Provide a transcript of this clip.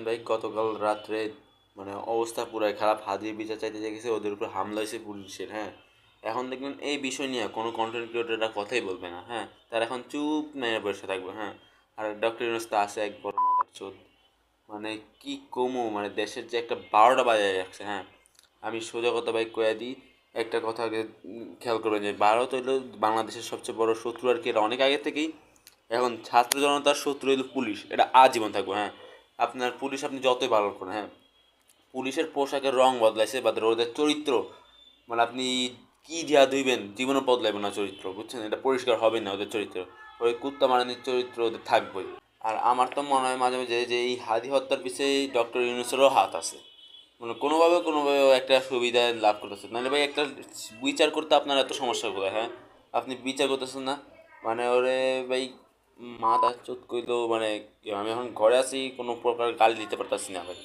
ভাই গতকাল রাত্রে অবস্থা পুরাই খারাপ। হাদির বিচার চাইতে গেছে, ওদের উপর হামলা হয়েছে পুলিশের। হ্যাঁ, এখন দেখবেন এই বিষয় নিয়ে কোনো কন্টেন্ট ক্রিয়েটররা কথাই বলবে না। হ্যাঁ, তারা এখন চুপ মেরে বসে থাকবে। হ্যাঁ, আর ডক্টর ইউনূস তো আছে এক বড় মাথার চোদ। কি কমু, দেশের যে একটা 12টা বাজায় রাখছে। হ্যাঁ, আমি সোজা কথা ভাই কয়ে দিই, একটা কথা আগে খেয়াল করবেন যে ভারত হইলো বাংলাদেশের সবচেয়ে বড় শত্রু আর কি, এটা অনেক আগে থেকেই। এখন ছাত্র জনতার শত্রু হইলো পুলিশ, এটা আজীবন থাকবে। হ্যাঁ, আপনার পুলিশ আপনি যতই ভালো করেন, হ্যাঁ, পুলিশের পোশাকের রং বদলাইছে বা ওদের চরিত্র, আপনি কি দিয়া ধুইবেন জীবনও বদলাইবে না চরিত্র, বুঝছেন? এটা পরিষ্কার হবে না ওদের চরিত্র। ওই কুত্তা মারানির চরিত্র ওদের থাকবেই। আর আমার তো মনে হয় মাঝে মাঝে যে এই হাদি হত্যার পিছিয়ে ডক্টর ইউনূসেরও হাত আছে। কোনোভাবে একটা সুবিধা লাভ করতেছে, নাহলে ভাই একটা বিচার করতে আপনার এত সমস্যা কোথায়? হ্যাঁ, আপনি বিচার করতেছেন না, ওরে ভাই মাথা চোদ কইলেও কি, আমি এখন ঘরে আছি, কোনো প্রকার গালি দিতে পারতাছি না ভাই।